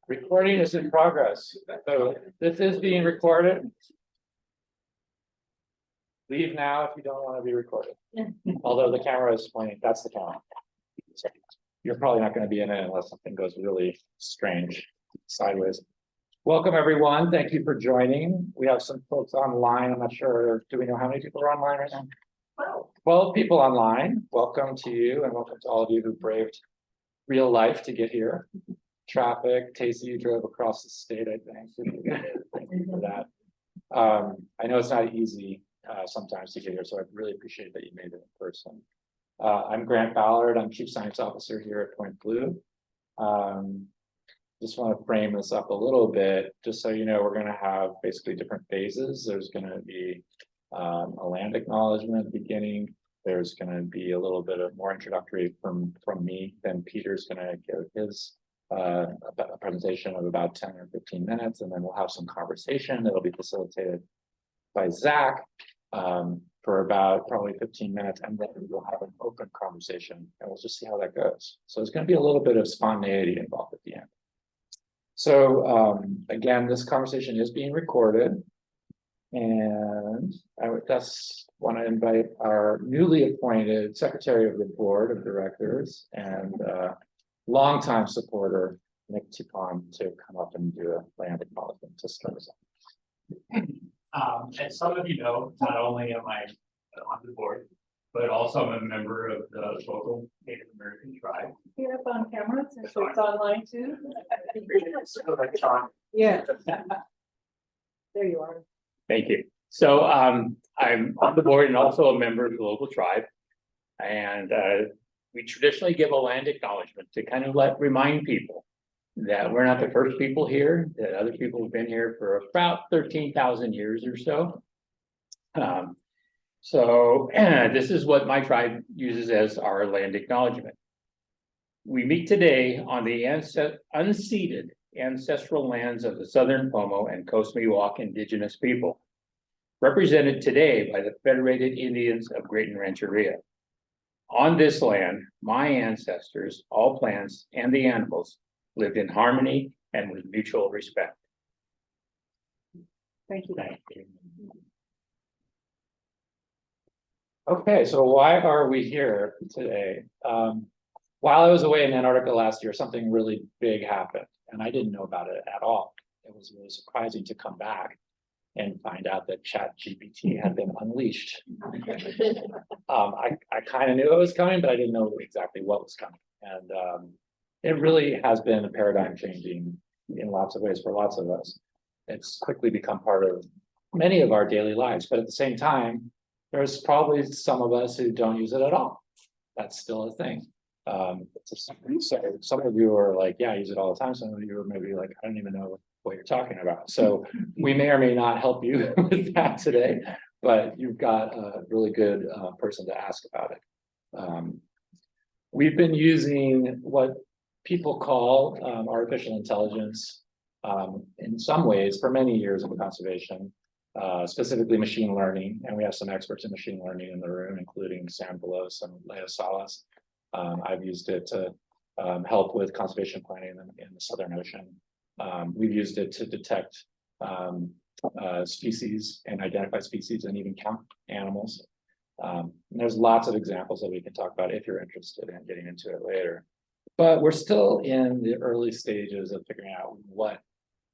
Recording is in progress. So this is being recorded. Leave now if you don't want to be recorded. Although the camera is pointing, that's the camera. So you're probably not going to be in it unless something goes really strange sideways. Welcome, everyone. Thank you for joining. We have some folks online. I'm not sure. Do we know how many people are online right now? 12 people online. Welcome to you, and welcome to all of you who braved real life to get here. Traffic. Tacey, you drove across the state, I think. Thank you for that. I know it's not easy sometimes to get here, so I really appreciate that you made it in person. I'm Grant Ballard. I'm Chief Science Officer here at Point Blue. Just want to frame this up a little bit, just so you know, we're going to have basically different phases. There's going to be a land acknowledgement at the beginning. There's going to be a little bit of more introductory from me. Then Peter's going to give his a presentation of about 10 or 15 minutes, and then we'll have some conversation that'll be facilitated by Zach for about probably 15 minutes, and then we'll have an open conversation, and we'll just see how that goes. So there's going to be a little bit of spontaneity involved at the end. So again, this conversation is being recorded, and I would just want to invite our newly appointed Secretary of the Board of Directors and longtime supporter, Nick Tipon, to come up and do a land acknowledgement to start us off. As some of you know, not only am I on the board, but also I'm a member of the local Native American tribe. Get up on camera since it's online too. Yeah. There you are. Thank you. So I'm on the board and also a member of the local tribe. And we traditionally give a land acknowledgement to kind of remind people that we're not the first people here, that other people have been here for about 13,000 years or so. This is what my tribe uses as our land acknowledgement. We meet today on the unceded ancestral lands of the Southern Pomo and Coast Miwok indigenous people, represented today by the Federated Indians of Great Rancheria. On this land, my ancestors, all plants and the animals, lived in harmony and with mutual respect. Thank you. Thank you. Okay, so why are we here today? While I was away in Antarctica last year, something really big happened, and I didn't know about it at all. It was really surprising to come back and find out that ChatGPT had been unleashed. I kind of knew it was coming, but I didn't know exactly what was coming. And it really has been a paradigm changing in lots of ways for lots of us. It's quickly become part of many of our daily lives, but at the same time, there's probably some of us who don't use it at all. That's still a thing. So some of you are like, yeah, I use it all the time. Some of you are maybe like, I don't even know what you're talking about. So we may or may not help you with that today, but you've got a really good person to ask about it. We've been using what people call artificial intelligence in some ways for many years in conservation, specifically machine learning. And we have some experts in machine learning in the room, including Sam Velos and Leah Salas. I've used it to help with conservation planning in the Southern Ocean. We've used it to detect species and identify species and even count animals. And there's lots of examples that we can talk about if you're interested in getting into it later. But we're still in the early stages of figuring out what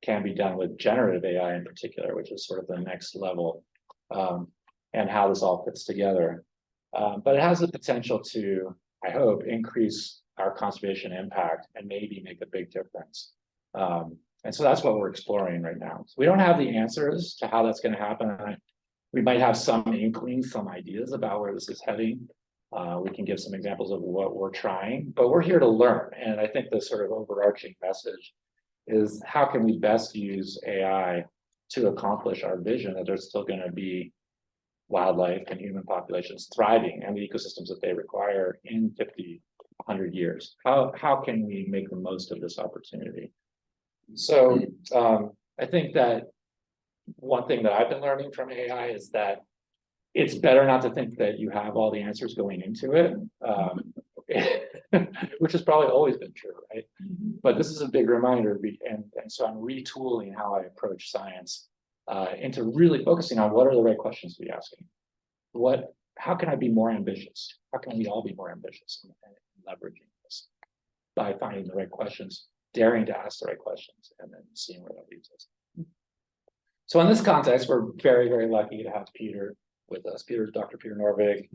can be done with generative AI in particular, which is sort of the next level, and how this all fits together. But it has the potential to, I hope, increase our conservation impact and maybe make a big difference. And so that's what we're exploring right now. So we don't have the answers to how that's going to happen. We might have some inklings, some ideas about where this is heading. We can give some examples of what we're trying, but we're here to learn. And I think the sort of overarching message is how can we best use AI to accomplish our vision that there's still going to be wildlife and human populations thriving and the ecosystems that they require in 50, 100 years. How can we make the most of this opportunity? So I think that one thing that I've been learning from AI is that it's better not to think that you have all the answers going into it. which has probably always been true, right? But this is a big reminder, and so I'm retooling how I approach science into really focusing on what are the right questions to be asking. How can I be more ambitious? How can we all be more ambitious in leveraging this by finding the right questions, daring to ask the right questions, and then seeing where that leads us. So in this context, we're very, very lucky to have Peter with us. Dr. Peter Norvig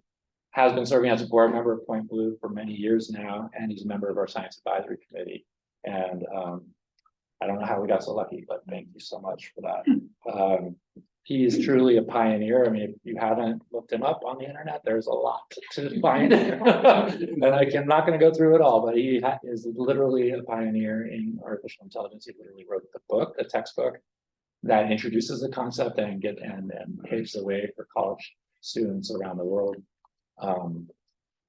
has been serving as a board member of Point Blue for many years now, and he's a member of our science advisory committee. And I don't know how we got so lucky, but thank you so much for that. He is truly a pioneer. I mean, if you haven't looked him up on the internet, there's a lot to find. And I'm not going to go through it all, but he is literally a pioneer in artificial intelligence. He literally wrote the textbook that introduces the concept and paves the way for college students around the world.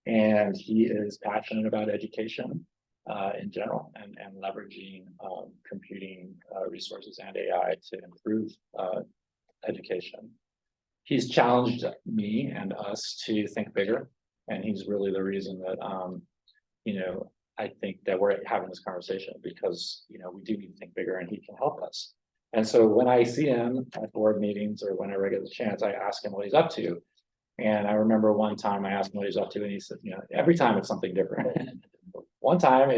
And he is passionate about education in general and leveraging computing resources and AI to improve education. He's challenged me and us to think bigger, and he's really the reason that I think that we're having this conversation, because we do need to think bigger, and he can help us. And so when I see him at board meetings or whenever I get the chance, I ask him what he's up to. And I remember one time I asked him what he's up to, and he said, every time it's something different. One time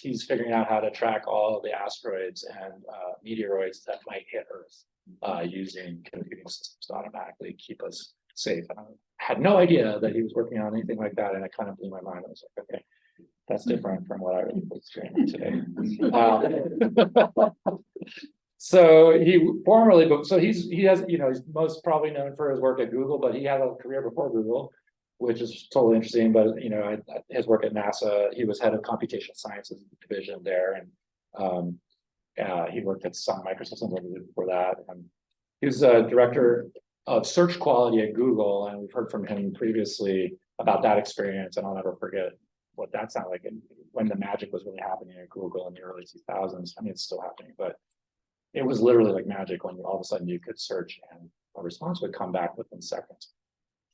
he's figuring out how to track all the asteroids and meteoroids that might hit Earth using computing systems to automatically keep us safe. And I had no idea that he was working on anything like that, and it kind of blew my mind. I was like, okay, that's different from what I was doing today. So he's most probably known for his work at Google, but he had a career before Google, which is totally interesting. But his work at NASA, he was head of computational sciences division there, and he worked at Sun Microsystems before that. And he was a director of search quality at Google, and we've heard from him previously about that experience. And I'll never forget what that sounded like when the magic was really happening at Google in the early 2000s. I mean, it's still happening, but it was literally like magic when all of a sudden you could search and a response would come back within seconds.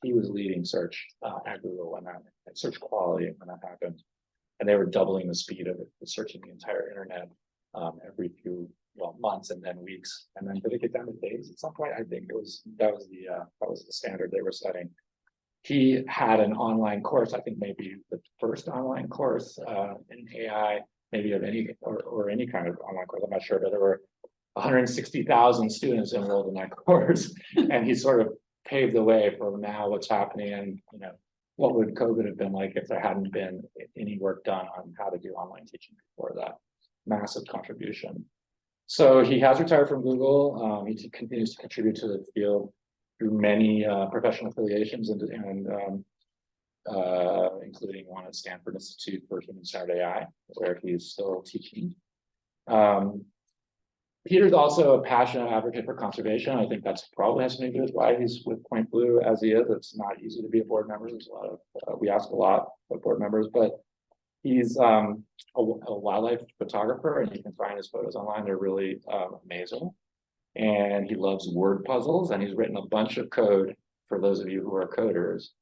He was leading search at Google when that search quality when that happened, and they were doubling the speed of it, searching the entire internet every few months and then weeks, and then did it get down to days at some point? I think that was the standard they were setting. He had an online course, I think maybe the first online course in AI, maybe of any or any kind of online course. I'm not sure, but there were 160,000 students enrolled in that course, and he sort of paved the way for now what's happening. And what would COVID have been like if there hadn't been any work done on how to do online teaching before that? Massive contribution. So he has retired from Google. He continues to contribute to the field through many professional affiliations and including one at Stanford Institute for Human-Centered AI, where he's still teaching. Peter's also a passionate advocate for conservation. I think that's probably has something to do with why he's with Point Blue as he is. It's not easy to be a board member. There's a lot of we ask a lot of board members, but he's a wildlife photographer, and you can find his photos online. They're really amazing. And he loves word puzzles, and he's written a bunch of code for those of you who are coders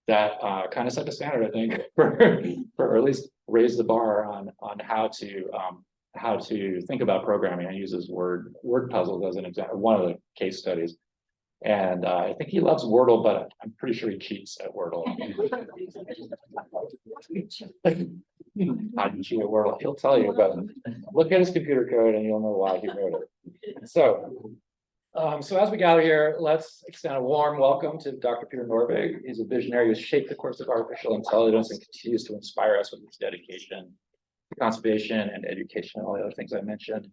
that kind of set the standard, I think, for at least raise the bar on how to think about programming. I uses word puzzles as an example, one of the case studies. And I think he loves Wordle, but I'm pretty sure he cheats at Wordle. How do you cheat at Wordle? He'll tell you, but look at his computer code and you'll know why he wrote it. So as we gather here, let's extend a warm welcome to Dr. Peter Norvig. He's a visionary who's shaped the course of artificial intelligence and continues to inspire us with his dedication to conservation and education and all the other things I mentioned.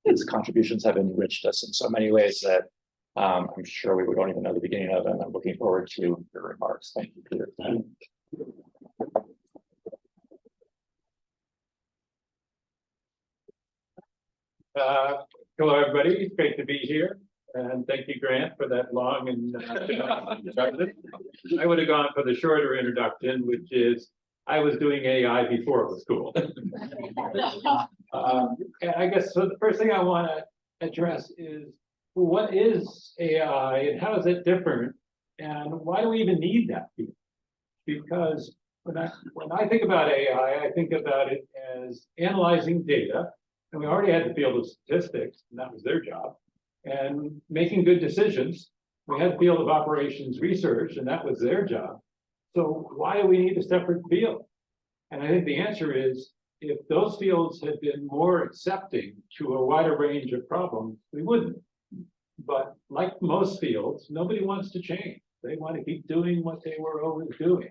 His contributions have enriched us in so many ways that I'm sure we don't even know the beginning of, and I'm looking forward to your remarks. Thank you, Peter. Hello, everybody. It's great to be here. And thank you, Grant, for that long and introduction. I would have gone for the shorter introduction, which is I was doing AI before it was cool. And I guess so the first thing I want to address is, what is AI and how is it different? And why do we even need that? Because When I think about AI, I think about it as analyzing data. And we already had the field of statistics, and that was their job. And making good decisions. We had the field of operations research, and that was their job. So why do we need a separate field? And I think the answer is, if those fields had been more accepting to a wider range of problems, we wouldn't. But like most fields, nobody wants to change. They want to keep doing what they were always doing.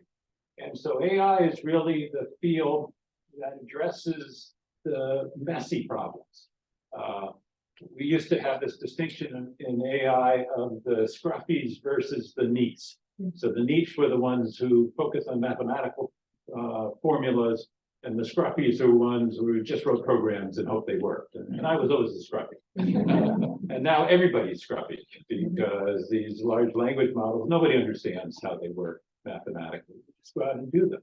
And so AI is really the field that addresses the messy problems. We used to have this distinction in AI of the scruffies versus the neats. So the neats were the ones who focus on mathematical formulas, and the scruffies are ones who just wrote programs and hope they worked. And I was always a scruffy. And now everybody's scruffy because these large language models, nobody understands how they work mathematically. Just go out and do them.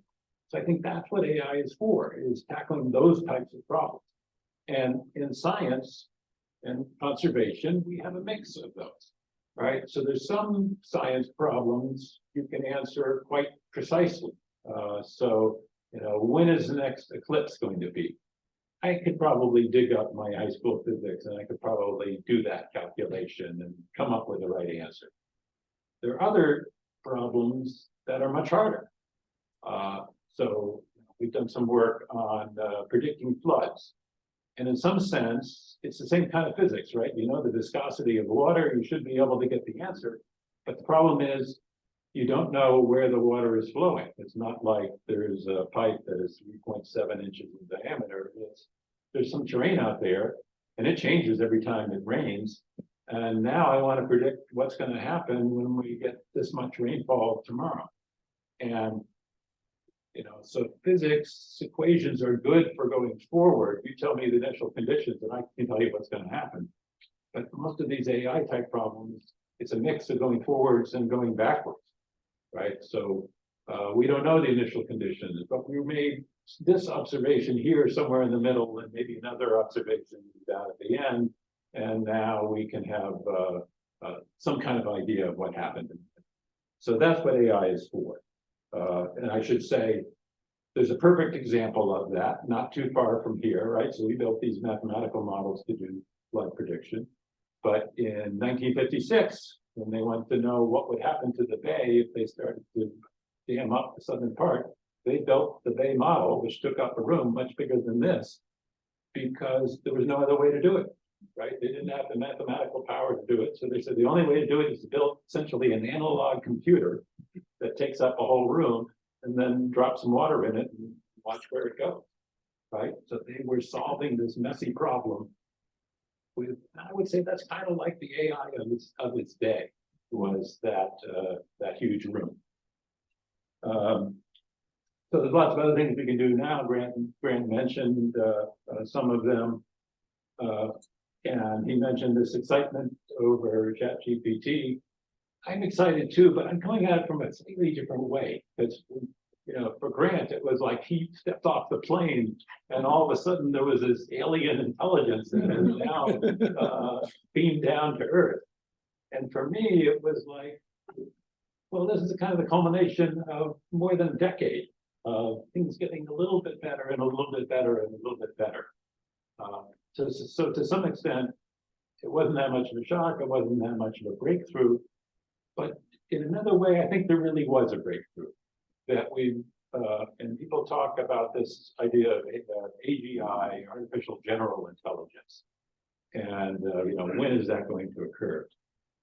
So I think that's what AI is for, is tackling those types of problems. And in science and conservation, we have a mix of those, right? So there's some science problems you can answer quite precisely. When is the next eclipse going to be? I could probably dig up my high school physics and I could probably do that calculation and come up with the right answer. There are other problems that are much harder. So we've done some work on predicting floods. And in some sense, it's the same kind of physics, right? You know the viscosity of water, you should be able to get the answer. But the problem is, you don't know where the water is flowing. It's not like there's a pipe that is 3.7 inches in diameter. There's some terrain out there, and it changes every time it rains. And now I want to predict what's going to happen when we get this much rainfall tomorrow. And so physics equations are good for going forward. You tell me the initial conditions, and I can tell you what's going to happen. But most of these AI type problems, it's a mix of going forwards and going backwards, right? So we don't know the initial conditions, but we made this observation here somewhere in the middle, and maybe another observation down at the end, and now we can have some kind of idea of what happened. So that's what AI is for. And I should say, there's a perfect example of that, not too far from here, right? So we built these mathematical models to do flood prediction. But in 1956, when they wanted to know what would happen to the bay if they started to dam up the southern part, they built the bay model, which took up a room much bigger than this, because there was no other way to do it, right? They didn't have the mathematical power to do it. So they said the only way to do it is to build essentially an analog computer that takes up a whole room and then drop some water in it and watch where it goes, right? So they were solving this messy problem with, I would say that's kind of like the AI of its day, was that huge room. So there's lots of other things we can do now. Grant mentioned some of them, and he mentioned this excitement over ChatGPT. I'm excited too, but I'm coming at it from a slightly different way. Because for Grant, it was like he stepped off the plane, and all of a sudden there was this alien intelligence that is now beamed down to Earth. And for me, it was like, well, this is kind of the culmination of more than a decade of things getting a little bit better and a little bit better and a little bit better. So to some extent, it wasn't that much of a shock. It wasn't that much of a breakthrough. But in another way, I think there really was a breakthrough that and people talk about this idea of AGI, artificial general intelligence. And, when is that going to occur?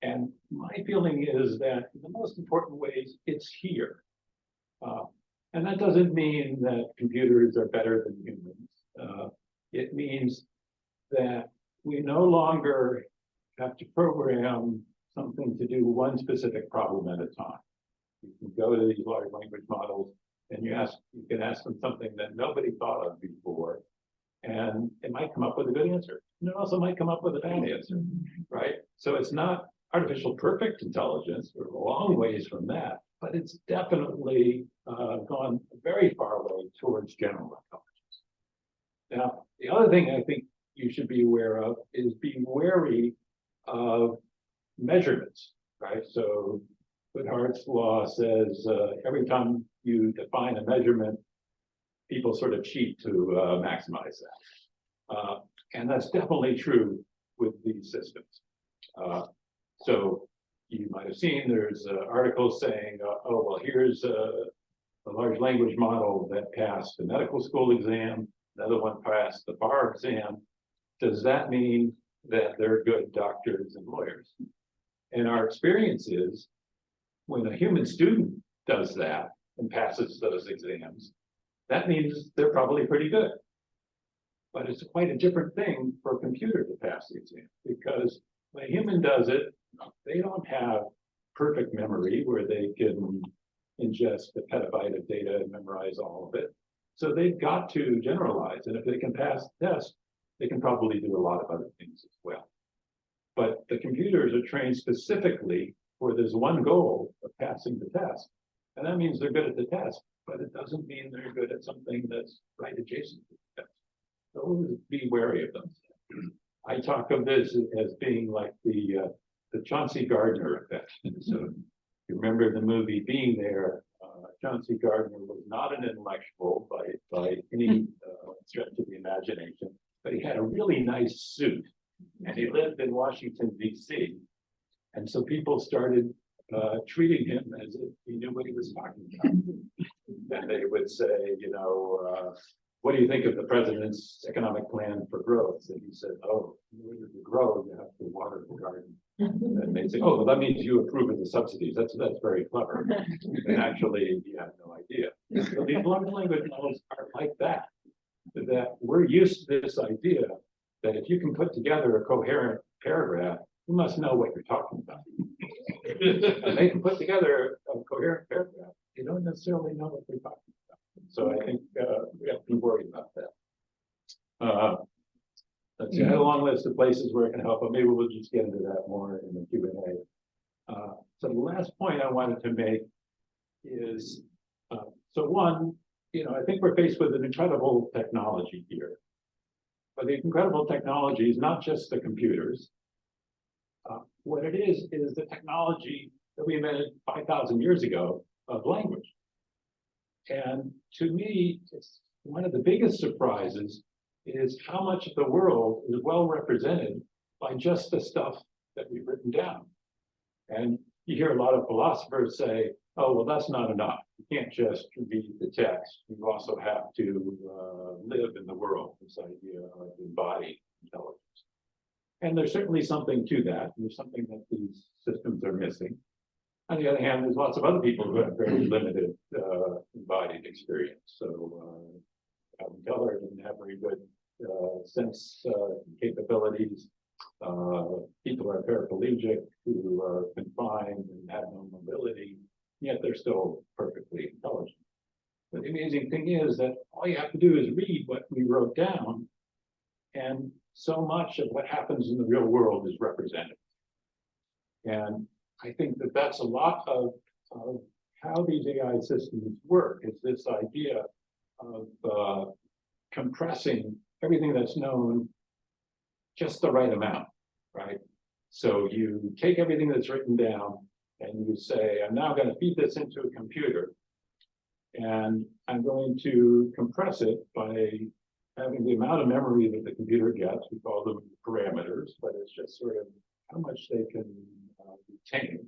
And my feeling is that in the most important ways, it's here. And that doesn't mean that computers are better than humans. It means that we no longer have to program something to do one specific problem at a time. You can go to these large language models and you can ask them something that nobody thought of before, and it might come up with a good answer. And it also might come up with a bad answer, right? So it's not artificial perfect intelligence. We're a long ways from that, but it's definitely gone very far away towards general intelligence. Now, the other thing I think you should be aware of is being wary of measurements, right? So Goodhart's law says, every time you define a measurement, people sort of cheat to maximize that. And that's definitely true with these systems. So you might have seen there's articles saying, oh, well, here's a large language model that passed the medical school exam, another one passed the bar exam. Does that mean that they're good doctors and lawyers? And our experience is when a human student does that and passes those exams, that means they're probably pretty good. But it's quite a different thing for a computer to pass the exam, because when a human does it, they don't have perfect memory where they can ingest a petabyte of data and memorize all of it. So they've got to generalize. And if they can pass the test, they can probably do a lot of other things as well. But the computers are trained specifically for this one goal of passing the test. And that means they're good at the test, but it doesn't mean they're good at something that's right adjacent to the test. So always be wary of them. I talk of this as being like the Chauncey Gardner effect. So you remember the movie Being There, Chauncey Gardner was not an intellectual by any stretch of the imagination, but he had a really nice suit and he lived in Washington, D.C. And so people started treating him as if he knew what he was talking about. And they would say, you know, what do you think of the president's economic plan for growth? And he said, oh, in order to grow, you have to water the garden. And they'd say, oh, well, that means you approve of the subsidies. That's very clever. And actually, he had no idea. So these large language models are like that we're used to this idea that if you can put together a coherent paragraph, you must know what you're talking about. And they can put together a coherent paragraph. You don't necessarily know what they're talking about. So I think we have to be worried about that. Let's see, I had a long list of places where it can help, but maybe we'll just get into that more in the Q&A. So the last point I wanted to make is, so one, you know, I think we're faced with an incredible technology here. But the incredible technology is not just the computers. What it is the technology that we invented 5,000 years ago of language. And to me, it's one of the biggest surprises is how much of the world is well represented by just the stuff that we've written down. And you hear a lot of philosophers say, oh, well, that's not enough. You can't just read the text. You also have to live in the world, this idea of embodied intelligence. And there's certainly something to that. There's something that these systems are missing. On the other hand, there's lots of other people who have very limited embodied experience. So Alan Keller didn't have very good sense capabilities. People are paraplegic who are confined and have no mobility, yet they're still perfectly intelligent. But the amazing thing is that all you have to do is read what we wrote down, and so much of what happens in the real world is represented. And I think that that's a lot of how these AI systems work, is this idea of compressing everything that's known just the right amount, right? So you take everything that's written down and you say, I'm now going to feed this into a computer, and I'm going to compress it by having the amount of memory that the computer gets. We call them parameters, but it's just sort of how much they can retain.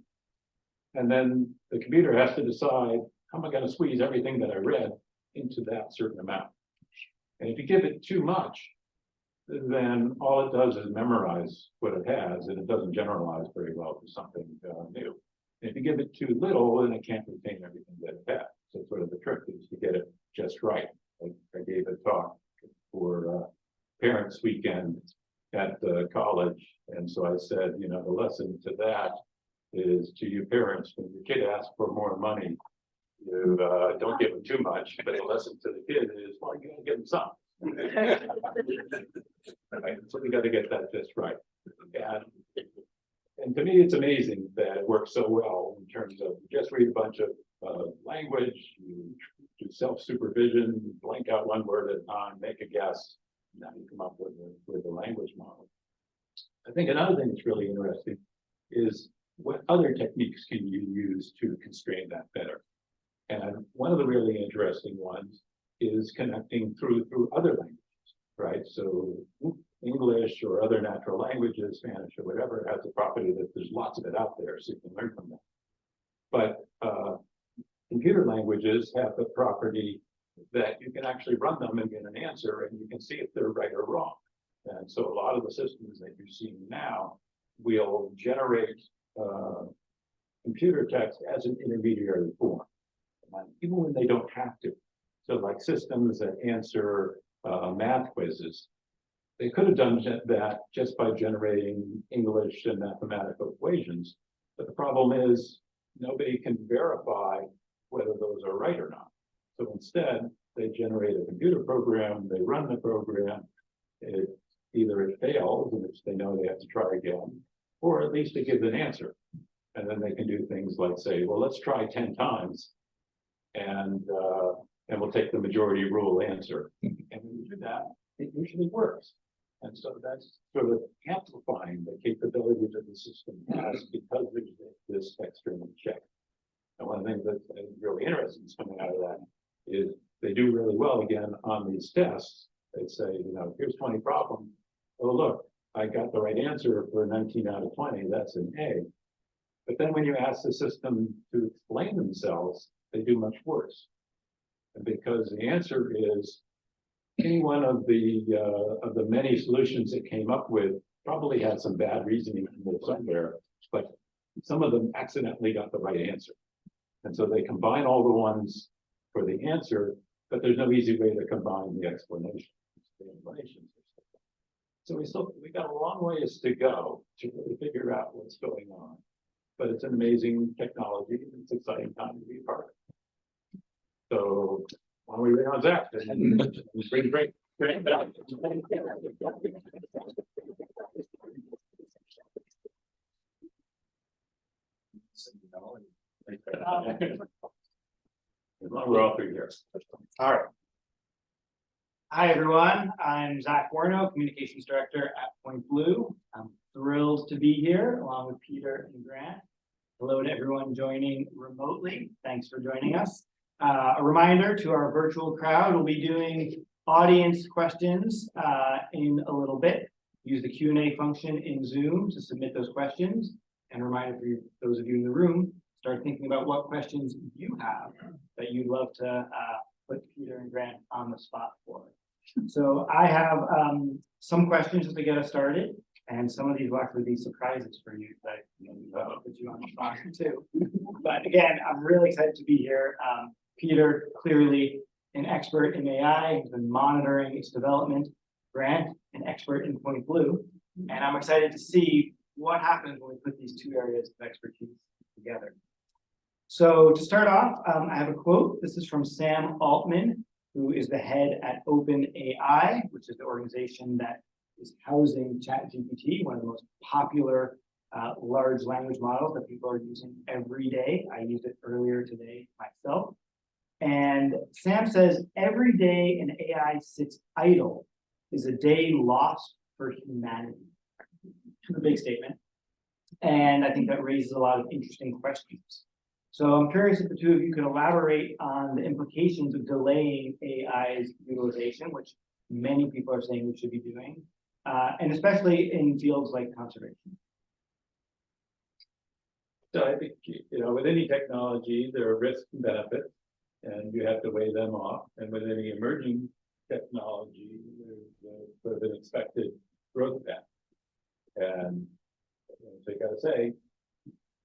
And then the computer has to decide, how am I going to squeeze everything that I read into that certain amount? And if you give it too much, then all it does is memorize what it has, and it doesn't generalize very well to something new. And if you give it too little, then it can't retain everything that it has. So sort of the trick is to get it just right. I gave a talk for Parents Weekend at the college, and so I said, you know, the lesson to that is, to you parents, when your kid asks for more money, you don't give them too much, but the lesson to the kid is, well, you gotta give them some. Right? So we got to get that just right. And to me, it's amazing that it works so well in terms of just read a bunch of language, you do self-supervision, blank out one word at a time, make a guess, and now you come up with a language model. I think another thing that's really interesting is what other techniques can you use to constrain that better? And one of the really interesting ones is connecting through other languages, right? So English or other natural languages, Spanish or whatever, has the property that there's lots of it out there, so you can learn from them. But computer languages have the property that you can actually run them and get an answer, and you can see if they're right or wrong. And so a lot of the systems that you're seeing now will generate computer text as an intermediary form, even when they don't have to. So like systems that answer math quizzes, they could have done that just by generating English and mathematical equations. But the problem is nobody can verify whether those are right or not. So instead, they generate a computer program, they run the program, either it fails, in which they know they have to try again, or at least it gives an answer. And then they can do things like say, well, let's try 10 times and we'll take the majority rule answer. And when you do that, it usually works. And so that's sort of amplifying the capabilities that the system has because there's this external check. And one of the things that's really interesting is coming out of that is they do really well again on these tests. They say, you know, here's 20 problems. Oh, look, I got the right answer for 19 out of 20. That's an A. But then when you ask the system to explain themselves, they do much worse. And because the answer is any one of the many solutions it came up with probably had some bad reasoning somewhere, but some of them accidentally got the right answer. And so they combine all the ones for the answer, but there's no easy way to combine the explanations. So we got a long ways to go to really figure out what's going on. But it's an amazing technology. It's an exciting time to be a part of it. So why don't we bring on Zach? Great. We're all three here. All right. Hi, everyone. I'm Zach Warno, Communications Director at Point Blue. I'm thrilled to be here along with Peter and Grant. Hello to everyone joining remotely. Thanks for joining us. A reminder to our virtual crowd, we'll be doing audience questions in a little bit. Use the Q&A function in Zoom to submit those questions. And a reminder for those of you in the room, start thinking about what questions you have that you'd love to put Peter and Grant on the spot for. So I have some questions just to get us started, and some of these will actually be surprises for you that put you on the spot too. But again, I'm really excited to be here. Peter, clearly an expert in AI, has been monitoring its development. Grant, an expert in Point Blue, and I'm excited to see what happens when we put these two areas of expertise together. So to start off, I have a quote. This is from Sam Altman, who is the head at OpenAI, which is the organization that is housing ChatGPT, one of the most popular large language models that people are using every day. I used it earlier today myself. And Sam says, every day an AI sits idle is a day lost for humanity. A big statement. And I think that raises a lot of interesting questions. So I'm curious if the two of you could elaborate on the implications of delaying AI's utilization, which many people are saying we should be doing, and especially in fields like conservation. So I think, you know, with any technology, there are risks and benefits, and you have to weigh them off. And with any emerging technology, there's sort of an expected growth path. And so you got to say,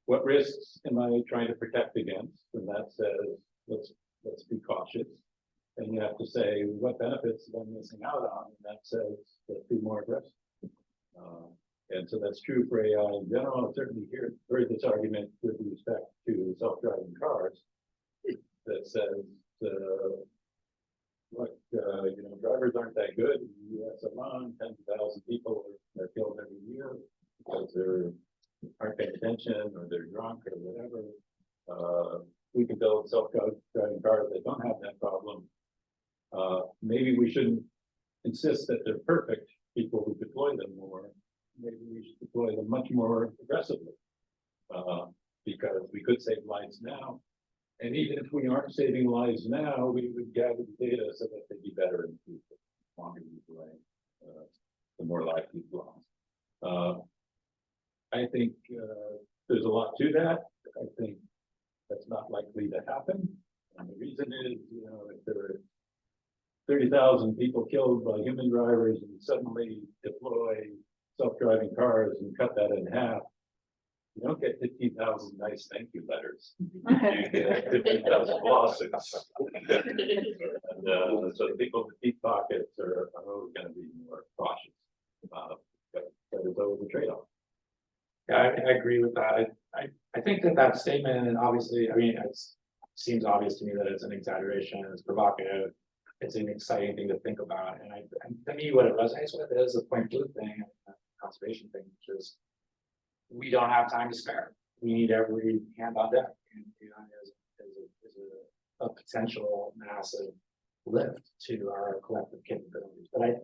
what risks am I trying to protect against? And that says, let's be cautious. And you have to say, what benefits am I missing out on? And that says, let's be more aggressive. And so that's true for AI in general. I've certainly heard this argument with respect to self-driving cars that says, look, you know, drivers aren't that good. In the US alone, 10,000 people are killed every year because they aren't paying attention or they're drunk or whatever. We can build self-driving cars that don't have that problem. Maybe we shouldn't insist that they're perfect before we deploy them more. Maybe we should deploy them much more aggressively. Because we could save lives now. And even if we aren't saving lives now, we would gather the data so that they'd be better in the future. The longer you delay, the more life you've lost. I think there's a lot to that. I think that's not likely to happen. And the reason is, if there are 30,000 people killed by human drivers and suddenly deploy self-driving cars and cut that in half, you don't get 15,000 nice thank you letters. You get 15,000 lawsuits. And so the people with deep pockets are always going to be more cautious. But it's always a trade-off. Yeah, I agree with that. I think that statement, and obviously, I mean, it seems obvious to me that it's an exaggeration, it's provocative, it's an exciting thing to think about. And to me, what it resonates with is the point blue thing, and the conservation thing, which is we don't have time to spare. We need every hand on deck. And is a potential massive lift to our collective capabilities. But I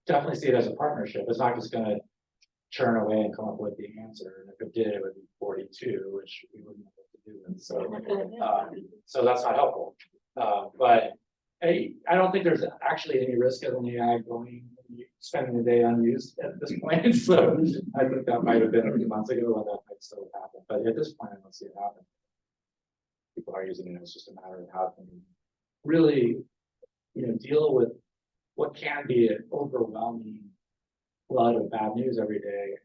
definitely see it as a partnership. It's not just going to churn away and come up with the answer. And if it did, it would be 42, which we wouldn't know what to do. And so that's not helpful. But I don't think there's actually any risk of an AI spending the day unused at this point. So I think that might have been a few months ago when that might still have happened. But at this point, I don't see it happen. People are using it. It's just a matter of how can we really, deal with what can be an overwhelming flood of bad news every day,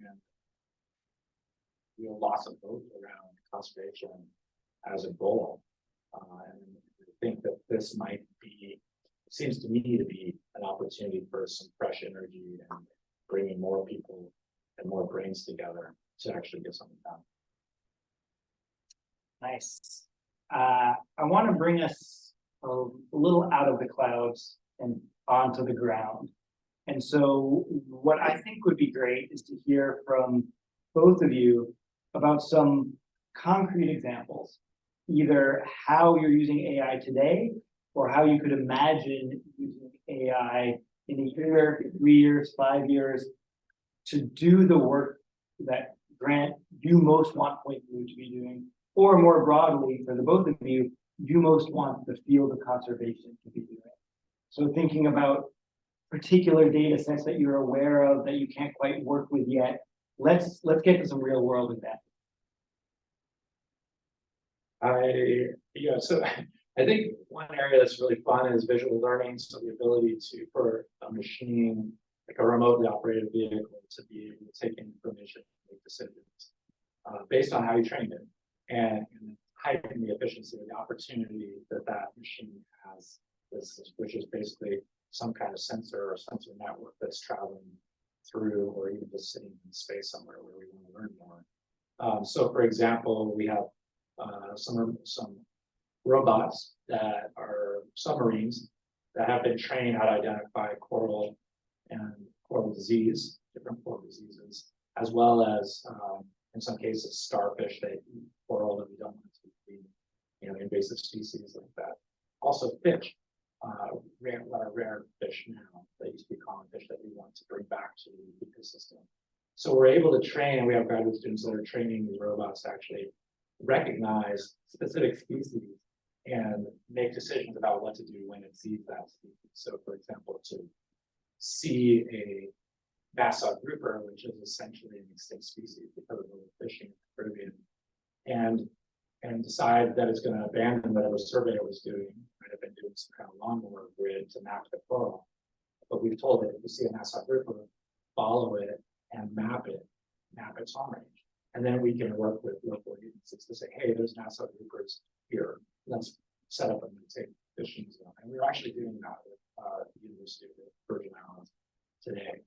and loss of hope around conservation as a goal. And I think that this might be, seems to me to be an opportunity for some fresh energy and bringing more people and more brains together to actually get something done. Nice. I want to bring us a little out of the clouds and onto the ground. And so what I think would be great is to hear from both of you about some concrete examples, either how you're using AI today or how you could imagine using AI in a year, 3 years, 5 years to do the work that, Grant, you most want Point Blue to be doing, or more broadly for the both of you, you most want the field of conservation to be doing. So thinking about particular data sets that you're aware of that you can't quite work with yet, let's get to some real world examples. So I think one area that's really fun is visual learning. So the ability for a machine, like a remotely operated vehicle, to be able to take in information and make decisions based on how you trained it, and heightening the efficiency of the opportunity that machine has, which is basically some kind of sensor or sensor network that's traveling through, or even just sitting in space somewhere where we want to learn more. So, for example, we have some robots that are submarines that have been trained how to identify coral and coral disease, different coral diseases, as well as in some cases starfish that eat coral that we don't want to be, invasive species like that. Also fish, rare fish now that used to be common fish that we want to bring back to the ecosystem. So we're able to train, and we have graduate students that are training these robots to actually recognize specific species and make decisions about what to do when it sees that species. So, for example, to see a Nassau grouper, which is essentially an extinct species because of overfishing in the Caribbean, and decide that it's going to abandon whatever survey it was doing. Might have been doing some kind of lawnmower grid to map the coral, but we've told it if you see a Nassau grouper, follow it and map its home range. And then we can work with local agencies to say, hey, there's Nassau groupers here. Let's set up a take fishing zone. And we're actually doing that with the University of the Virgin Islands today.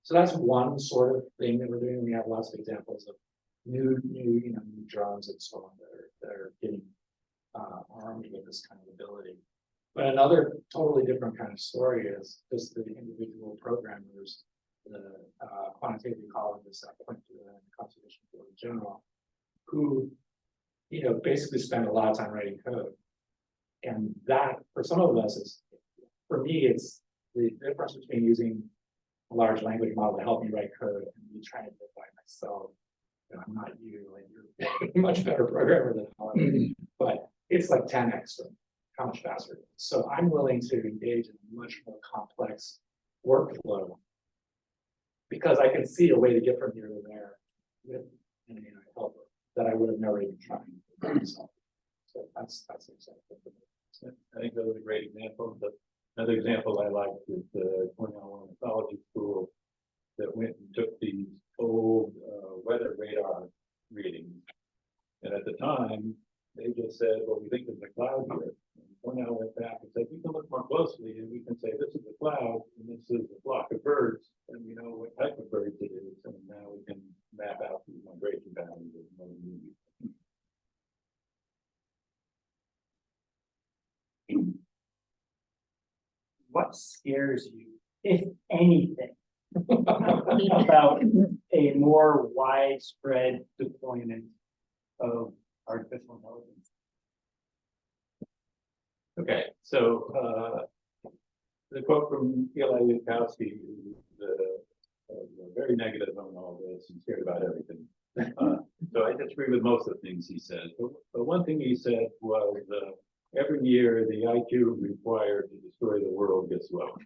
So that's one sort of thing that we're doing. We have lots of examples of new drones and so on that are getting armed with this kind of ability. But another totally different kind of story is just the individual programmers, the quantitative ecologists at Point Blue and the conservation field in general, who basically spend a lot of time writing code. And that, for some of us, for me, it's the difference between using a large language model to help me write code and me trying to do it by myself. I'm not you, like you're a much better programmer than I am, but it's like 10x how much faster. So I'm willing to engage in a much more complex workflow because I can see a way to get from here to there with an AI helper that I would have never even tried myself. So that's exciting. I think that was a great example, but another example I liked is the Cornell Ornithology School that went and took these old weather radar readings. And at the time, they just said, well, we think there's a cloud here. And Cornell went back and said, we can look more closely and we can say this is a cloud and this is a flock of birds, and we know what type of birds it is, and now we can map out the migration patterns of many movies. What scares you, if anything, about a more widespread deployment of artificial intelligence? Okay, so the quote from Eli Yudkowsky is very negative on all this and scared about everything. So I disagree with most of the things he said. But one thing he said was every year the IQ required to destroy the world gets lower.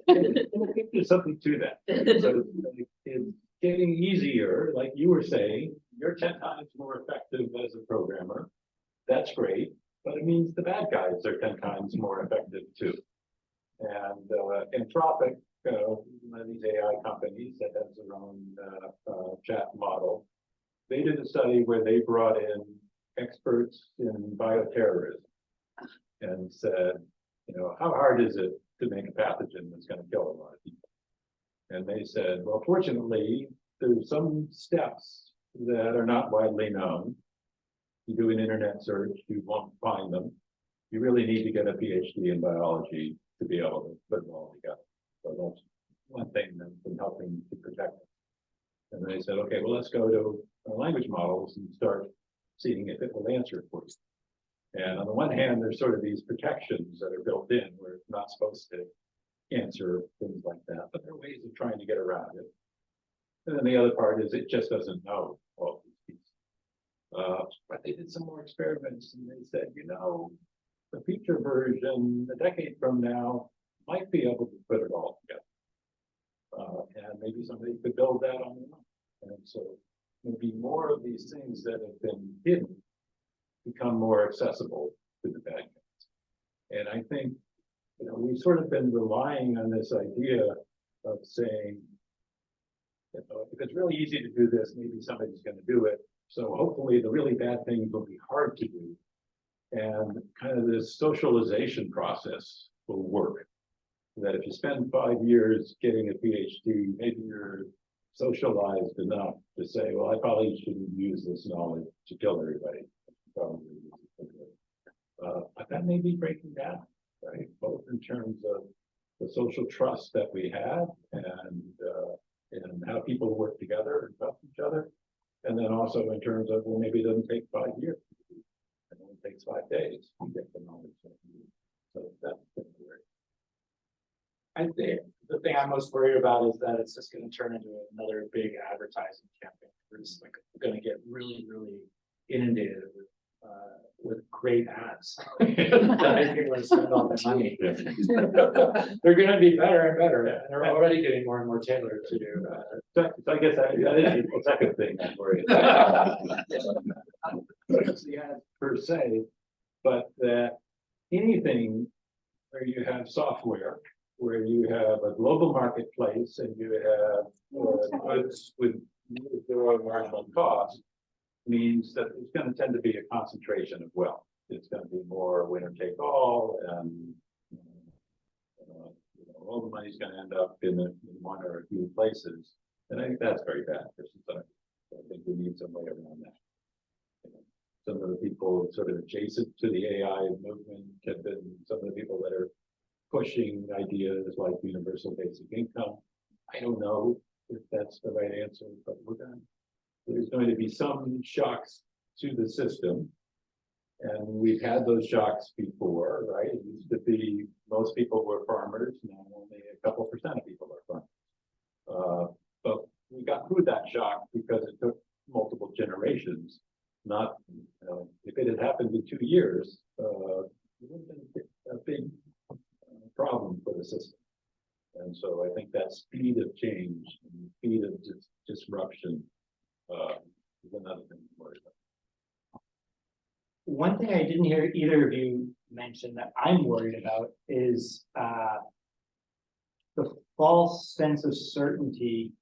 I think there's something to that. So it's getting easier, like you were saying, you're 10 times more effective as a programmer. That's great, but it means the bad guys are 10 times more effective too. And Anthropic, one of these AI companies that has their own chat model, they did a study where they brought in experts in bioterrorism and said, how hard is it to make a pathogen that's going to kill a lot of people? And they said, well, fortunately, there's some steps that are not widely known. You do an internet search, you won't find them. You really need to get a PhD in biology to be able to put them all together. So that's one thing that's been helping to protect them. And they said, okay, well, let's go to language models and start seeing if it will answer it for you. And on the one hand, there's sort of these protections that are built in where it's not supposed to answer things like that, but there are ways of trying to get around it. And then the other part is it just doesn't know all these pieces. But they did some more experiments and they said, the future version, a decade from now, might be able to put it all together. And maybe somebody could build that on their own. And so maybe more of these things that have been hidden become more accessible to the bad guys. And I think, we've sort of been relying on this idea of saying, if it's really easy to do this, maybe somebody's going to do it. So hopefully the really bad things will be hard to do. And kind of this socialization process will work. That if you spend 5 years getting a PhD, maybe you're socialized enough to say, well, I probably shouldn't use this knowledge to kill everybody. But that may be breaking down, right? Both in terms of the social trust that we have and how people work together and trust each other. And then also in terms of, well, maybe it doesn't take 5 years. It only takes 5 days to get the knowledge that you need. So that's weird. I think the thing I'm most worried about is that it's just going to turn into another big advertising campaign. We're just going to get really, really inundated with great ads. That people to spend all their money. They're going to be better and better. And they're already getting more and more tailored to do. So I guess that is the second thing I'm worried about. It's the ads per se, but that anything where you have software, where you have a global marketplace and you have goods with zero marginal cost, means that there's going to tend to be a concentration of wealth. It's going to be more winner take all, and all the money's going to end up in one or a few places. And I think that's very bad for society. So I think we need some way around that. Some of the people sort of adjacent to the AI movement have been some of the people that are pushing ideas like universal basic income. I don't know if that's the right answer, but there's going to be some shocks to the system. And we've had those shocks before, right? It used to be most people were farmers, now only a couple % of people are farmers. But we got the system. And so I think that speed of change, and speed of disruption, is another thing to worry about. One thing I didn't hear either of you mention that I'm worried about is the false sense of certainty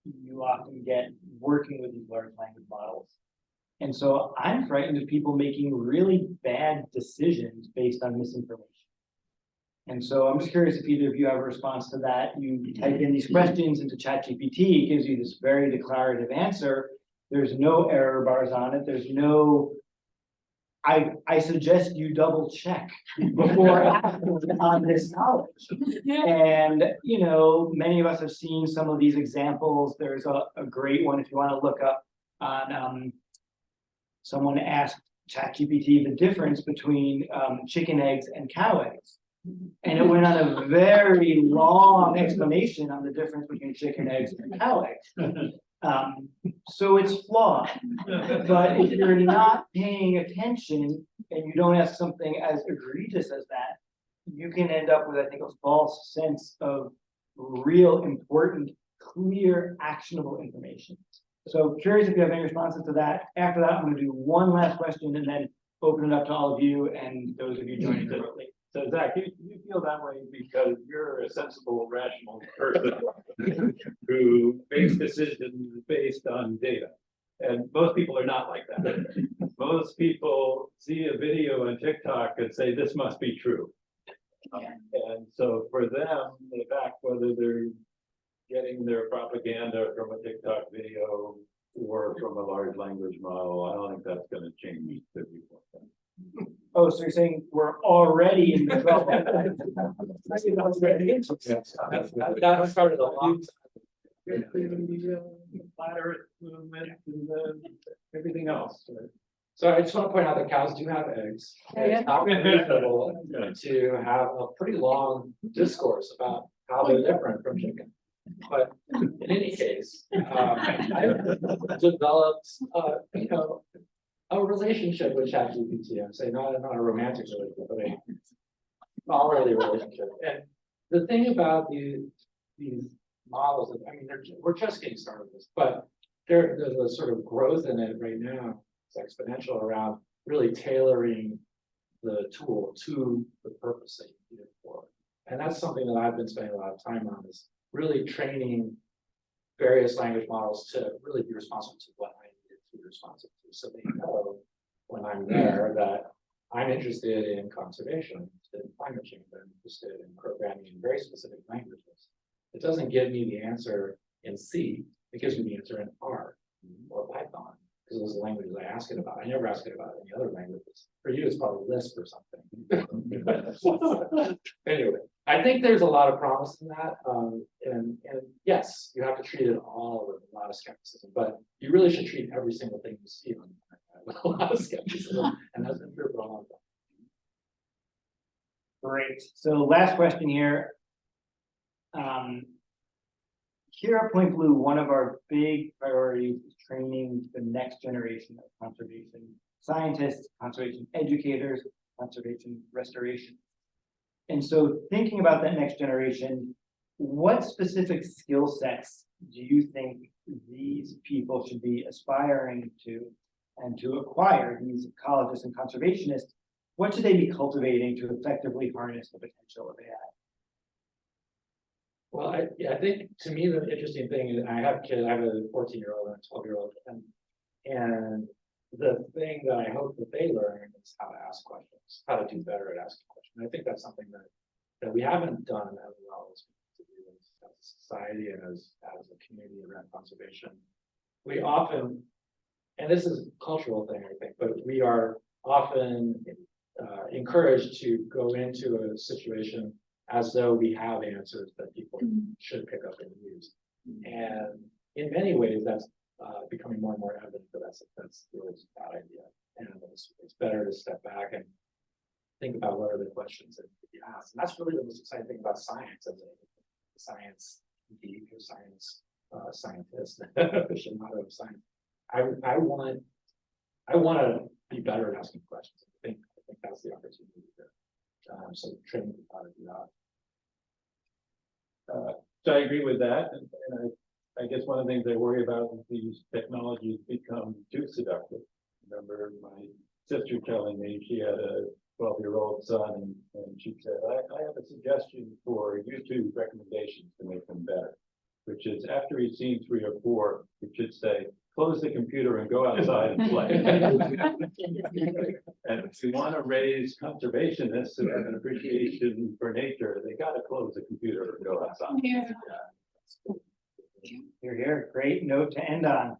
you often get working with these large language models. And so I'm frightened of people making really bad decisions based on misinformation. And so I'm just curious if either of you have a response to that. You type in these questions into ChatGPT, it gives you this very declarative answer. There's no error bars on it. There's no, I suggest you double check before acting on this knowledge. And, you know, many of us have seen some of these examples. There's a great one if you want to look up on, someone asked ChatGPT the difference between chicken eggs and cow eggs. And it went on a very long explanation on the difference between chicken eggs and cow eggs. So it's flawed, but if you're not paying attention and you don't ask something as egregious as that, you can end up with, I think, a false sense of real important, clear, actionable information. So curious if you have any responses to that. After that, I'm going to do one last question and then open it up to all of you and those of you joining remotely. So Zach, you feel that way because you're a sensible, rational person who makes decisions based on data. And most people are not like that. Most people see a video on TikTok and say, this must be true. And so for them, the fact whether they're getting their propaganda from a TikTok video or from a large language model, I don't think that's going to change their viewpoint. Oh, so you're saying we're already in the trouble? That started a long. Flat Earth movement and everything else. So I just want to point out that cows do have eggs. And it's not reasonable to have a pretty long discourse about how they're different from chicken. But in any case, I've developed, you know, a relationship with ChatGPT. I'm saying not a romantic relationship, but a scholarly relationship. And the thing about these models, I mean, we're just getting started with this, but there's a sort of growth in it right now. It's exponential around really tailoring the tool to the purpose that you need it for. And that's something that I've been spending a lot of time on, is really training various language models to really be responsive to what I need it to be responsive to. So they know when I'm there that I'm interested in conservation, I'm interested in climate change, I'm interested in programming in very specific languages. It doesn't give me the answer in C, it gives me the answer in R or Python, because those are the languages I ask it about. I never ask it about any other languages. For you, it's probably Lisp or something. Anyway, I think there's a lot of promise in that. And yes, you have to treat it all with a lot of skepticism, but you really should treat every single thing you see on the internet with a lot of skepticism. And that's been true for a long time. Great. So last question here. Here at Point Blue, one of our big priorities is training the next generation of conservation scientists, conservation educators, conservation restoration. And so thinking about that next generation, what specific skill sets do you think these people should be aspiring to and to acquire, these ecologists and conservationists? What should they be cultivating to effectively harness the potential of AI? Well, I think to me, the interesting thing is I have kids, I have a 14-year-old and a 12-year-old, and the thing that I hope that they learn is how to ask questions, how to do better at asking questions. I think that's something that we haven't done as well as we need to do as a society and as a community around conservation. We often, and this is a cultural thing, I think, but we are often encouraged to go into a situation as though we have answers that people should pick up and use. And in many ways, that's becoming more and more evident that that's really a bad idea. And it's better to step back and think about what are the questions that you ask. And that's really the most exciting thing about science as a science geek or science scientist, aficionado of science. I want to be better at asking questions. I think that's the opportunity here. So training people how to do that. So I agree with that, and I guess one of the things I worry about is these technologies become too seductive. Remember my sister telling me she had a 12-year-old son, and she said, I have a suggestion for YouTube recommendations to make them better, which is after he's seen 3 or 4, it should say, close the computer and go outside and play. And if you want to raise conservationists who have an appreciation for nature, they got to close the computer and go outside. Yeah. Here, great note to end on.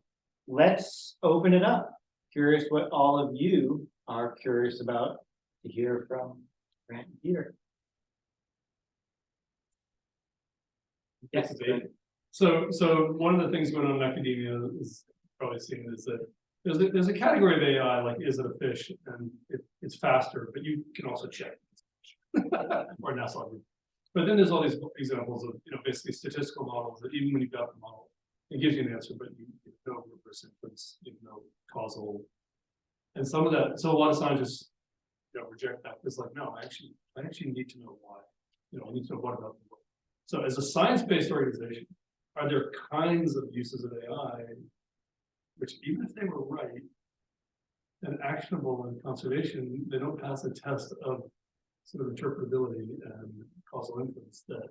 Let's open it up. Curious what all of you are curious about to hear from Grant and Peter. Yes, So one of the things going on in academia is probably seen is that there's a category of AI, like, is it a fish? And it's faster, but you can also check. Or NASA. But then there's all these examples of, basically statistical models that even when you've got the model, it gives you an answer, but you know reverse inference, you know causal. And some of that, so a lot of scientists reject that. It's like, no, I actually need to know why. I need to know what about the world. So as a science-based organization, are there kinds of uses of AI which, even if they were right and actionable in conservation, they don't pass a test of sort of interpretability and causal inference that,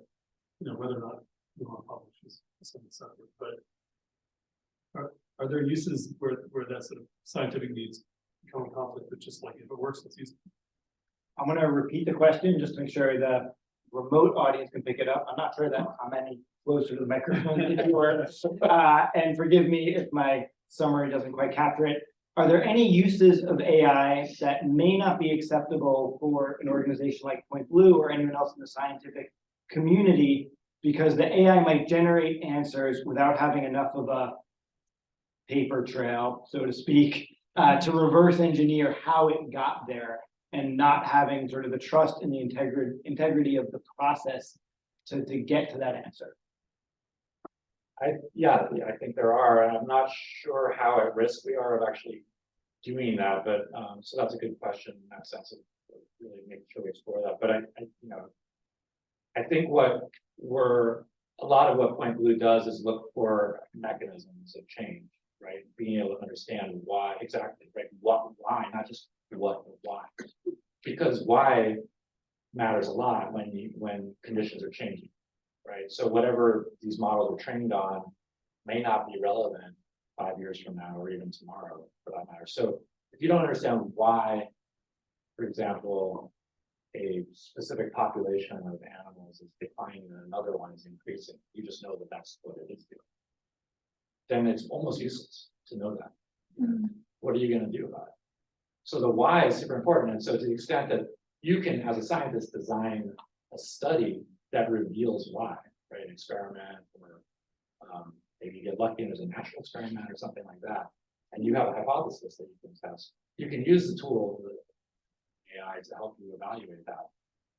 whether or not you want to publish is something separate. But are there uses where that sort of scientific needs become in conflict, but just like if it works, let's use it? I'm going to repeat the question just to make sure the remote audience can pick it up. I'm not sure that how many closer to the microphone you were. And forgive me if my summary doesn't quite capture it. Are there any uses of AI that may not be acceptable for an organization like Point Blue or anyone else in the scientific community because the AI might generate answers without having enough of a paper trail, so to speak, to reverse engineer how it got there and not having sort of the trust in the integrity of the process to get to that answer? I think there are, and I'm not sure how at risk we are of actually doing that, but so that's a good question in that sense of really making sure we explore that. But I think a lot of what Point Blue does is look for mechanisms of change, right? Being able to understand why exactly, right? Why, not just what, but why. Because why matters a lot when conditions are changing. Right, so whatever these models are trained on may not be relevant 5 years from now or even tomorrow for that matter. So if you don't understand why, for example, a specific population of animals is declining and another one is increasing, you just know that that's what it is doing. Then it's almost useless to know that. What are you going to do about it? So the why is super important. And so to the extent that you can, as a scientist, design a study that reveals why, right? An experiment, or maybe you get lucky and there's a natural experiment or something like that, and you have a hypothesis that you can test. You can use the tool, the AI, to help you evaluate that.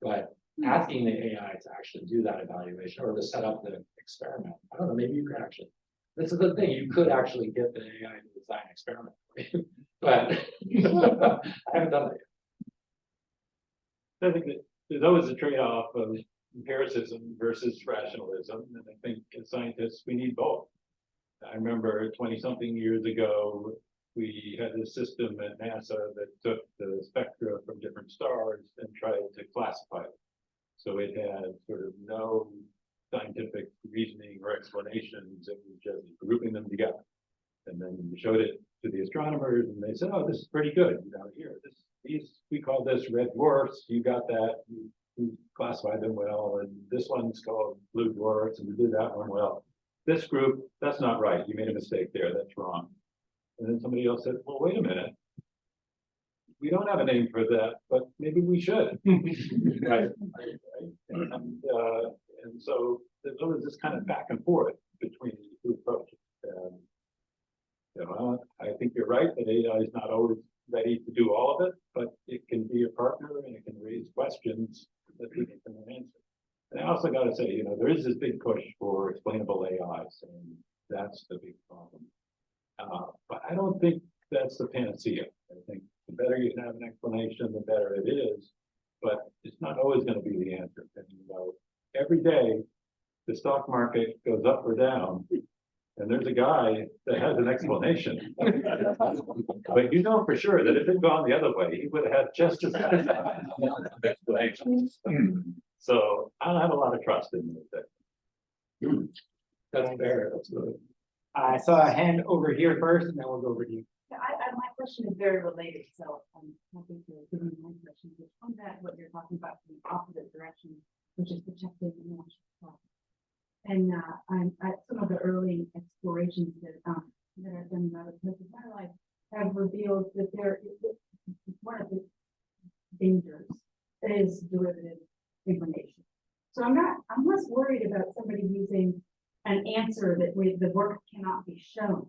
But asking the AI to actually do that evaluation or to set up the experiment, I don't know, maybe you could actually. This is the thing, you could actually get the AI to design an experiment for you, but I haven't done that yet. I think that there's always a trade-off of empiricism versus rationalism, and I think as scientists we need both. I remember 20-something years ago, we had this system at NASA that took the spectra from different stars and tried to classify it. So it had sort of no scientific reasoning or explanations, it was just grouping them together. And then we showed it to the astronomers and they said, oh, this is pretty good. We call this red dwarfs, you got that, you classified them well, and this one's called blue dwarfs, and we did that one well. This group, that's not right, you made a mistake there, that's wrong. And then somebody else said, well, wait a minute. We don't have a name for that, but maybe we should. Right. And so there's always this kind of back and forth between these two approaches. I think you're right that AI is not always ready to do all of it, but it can be a partner and it can raise questions that we can answer. And I also got to say, there is this big push for explainable AIs, and that's the big problem. But I don't think that's the panacea. I think the better you can have an explanation, the better it is. But it's not always going to be the answer. And, every day the stock market goes up or down. And there's a guy that has an explanation. But you know for sure that if it had gone the other way, he would have had just as good an explanation. So I don't have a lot of trust in it. That's fair, that's good. I saw a hand over here first, and then we'll go over to you. Yeah, my question is very related, so I'm happy to give you my question, which on that, what you're talking about, the opposite direction, which is protecting the national park. And I'm at some of the early explorations that I've done in other places in my life have revealed that one of the dangers is derivative information. So I'm less worried about somebody using an answer that the work cannot be shown.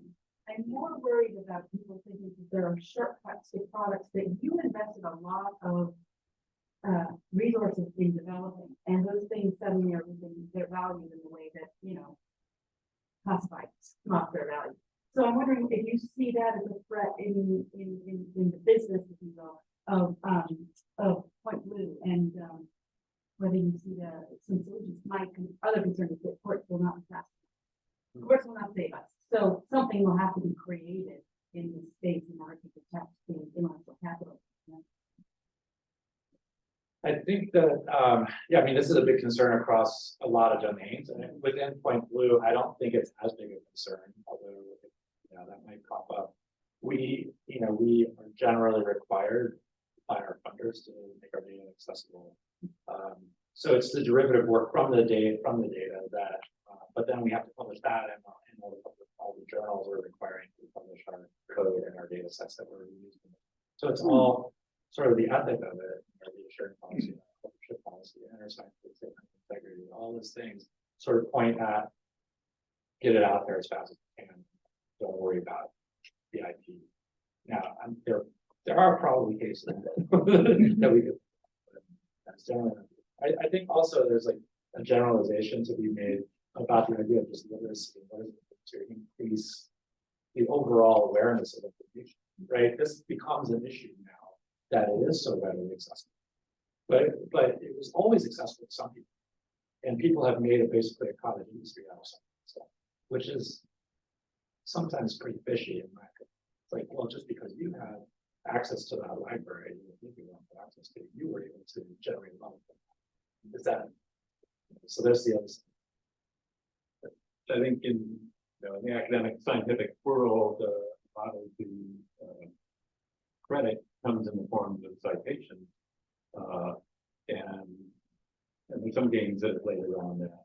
I'm more worried about people thinking that there are shortcuts to products that you invested a lot of resources in developing, and those things suddenly are losing their value in the way that, classified not their value. So I'm wondering if you see that as a threat in the business, if you will, of Point Blue, and whether you see some solutions. My other concern is that courts will not pass. Courts will not save us. So something will have to be created in this space in order to protect the intellectual capital. I think that, yeah, I mean, this is a big concern across a lot of domains, and within Point Blue, I don't think it's as big a concern, although, that might pop up. We are generally required by our funders to make our data accessible. So it's the derivative work from the data that, but then we have to publish that, and all the journals are requiring to publish our code and our data sets that we're using. So it's all sort of the ethic of it, our data sharing policy, our ownership policy, scientific integrity, all those things sort of point at get it out there as fast as you can. Don't worry about the IP. Now, there are probably cases that we could. That's generally. I think also there's like a generalization to be made about the idea of just literacy, to increase the overall awareness of information. Right, this becomes an issue now that it is so readily accessible, but it was always accessible to some people, and people have made it basically a cottage industry out of something, which is sometimes pretty fishy in my opinion. It's like, well, just because you have access to that library, you have access to it, you were able to generate a lot of them. Is that so? There's the other side. I think in the academic scientific world, a lot of the credit comes in the form of citations, and there's some games that play around that.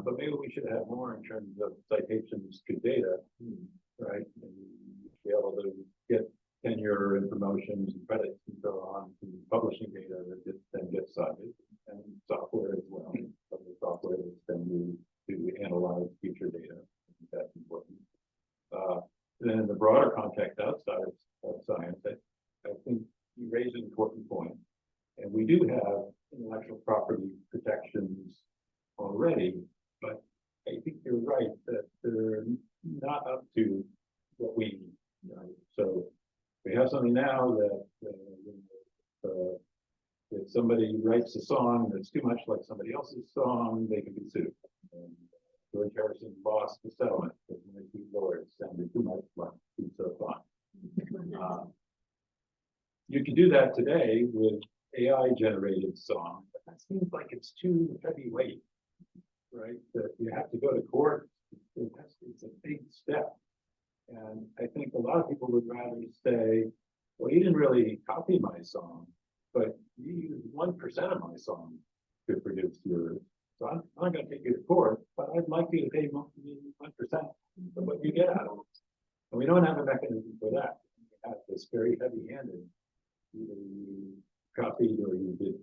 But maybe we should have more in terms of citations to data, right? And be able to get tenure and promotions and credits and so on to publishing data that then gets cited, and software as well. Some of the software that's then used to analyze future data. I think that's important. Then in the broader context outside of science, I think you raise an important point. And we do have intellectual property protections already, but I think you're right that they're not up to what we need. Right? So we have something now that if somebody writes a song that's too much like somebody else's song, they can be sued. And George Harrison lost the settlement because the lawyers sounded too much like he's so fun. You can do that today with AI generated songs, but that seems like it's too heavyweight, right? That you have to go to court. It's a big step. And I think a lot of people would rather say, well, you didn't really copy my song, but you used 1% of my song to produce yours. So I'm not going to take you to court, but I'd like you to pay 1% of what you get out of it. And we don't have a mechanism for that. We have this very heavy-handed, either you copied or you did.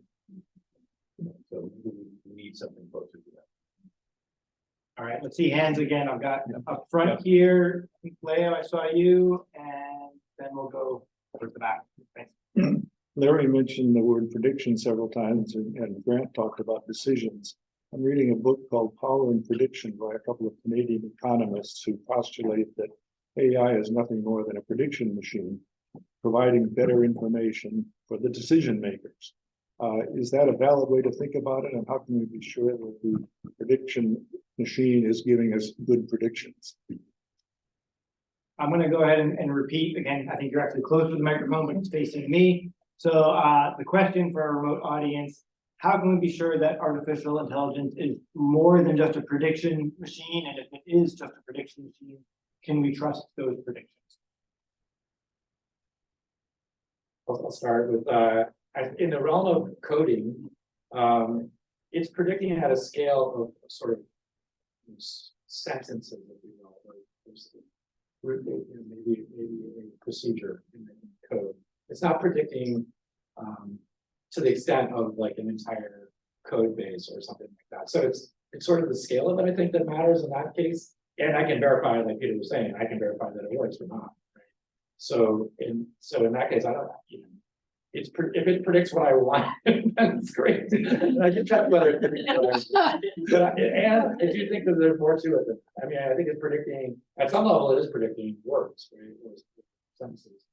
So we need something closer to that. All right, let's see hands again. I've got up front here, I think Leo, I saw you, and then we'll go towards the back. Thanks. Larry mentioned the word prediction several times, and Grant talked about decisions. I'm reading a book called Power and Prediction by a couple of Canadian economists who postulate that AI is nothing more than a prediction machine, providing better information for the decision makers. Is that a valid way to think about it? And how can we be sure that the prediction machine is giving us good predictions. I'm gonna go ahead and repeat again. I think you're actually close to the microphone, but it's facing me. So the question for our remote audience, how can we be sure that artificial intelligence is more than just a prediction machine? And if it is just a prediction machine, can we trust those predictions? I'll start with, in the realm of coding, it's predicting at a scale of sort of sentences, if you will, or maybe a procedure in the code. It's not predicting to the extent of like an entire code base or something like that. So it's sort of the scale of it, I think, that matters in that case. And I can verify, like Peter was saying, I can verify that it works or not. Right? So in that case, I don't, you know, if it predicts what I want, that's great. I can check whether it predicts. And I do think that there's more to it. I mean, I think it's predicting at some level. It is predicting words, right? Or sentences.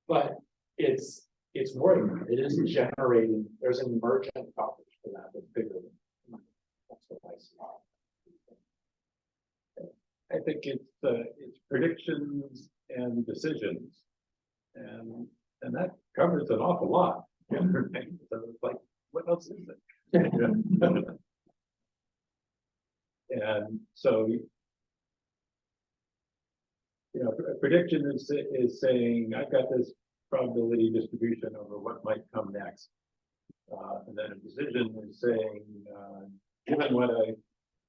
But it's more than that. It is generating. There's an emergent topic for that that's bigger than mine. That's what I see. I think it's predictions and decisions. And that covers an awful lot. So it's like, what else is it? And so, you know, a prediction is saying, I've got this probability distribution over what might come next. And then a decision is saying, given what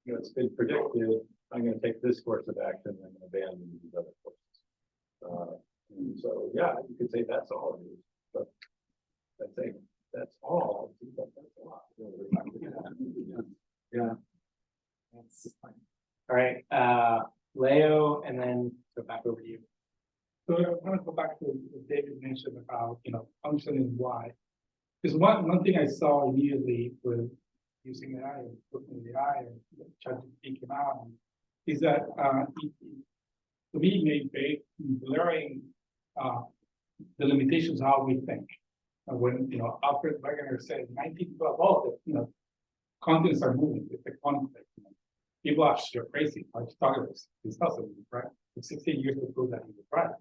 it's been predicted, I'm going to take this course of action and abandon these other courses. And so, yeah, you could say that's all it is, but I think that's all. That's a lot. Yeah. That's fine. All right, Leo, and then go back over to you. So I want to go back to what David mentioned about, functioning why. Because one thing I saw immediately with using AI and looking at AI and ChatGPT came out is that to me made very blurring the limitations of how we think. When Alfred Wegener said 1912, that continents are moving with the conflict. People are crazy. I just talking about this right? It's 16 years to prove that he was right.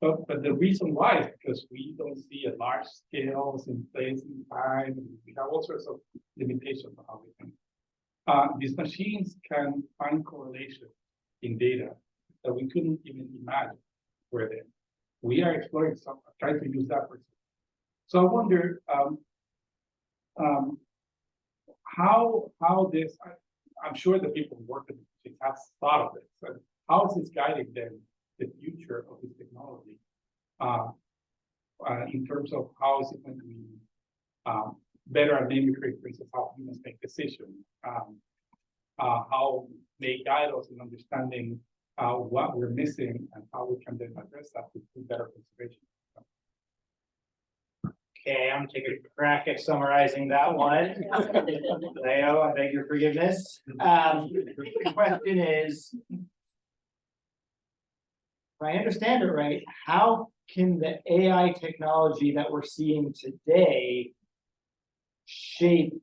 But the reason why is because we don't see a large scales in place in time. And we have all sorts of limitations on how we think. These machines can find correlation in data that we couldn't even imagine were there. We are exploring some, trying to use that for. So I wonder how this. I'm sure the people who work at it have thought of this. But how is this guiding them the future of this technology? In terms of how is it going to be better at mimicry, for instance, how humans make decisions, how they guide us in understanding what we're missing and how we can then address that to do better conservation. Okay, I'm gonna take a crack at summarizing that one. Leo, I beg your forgiveness. The question is, if I understand it right, how can the AI technology that we're seeing today shape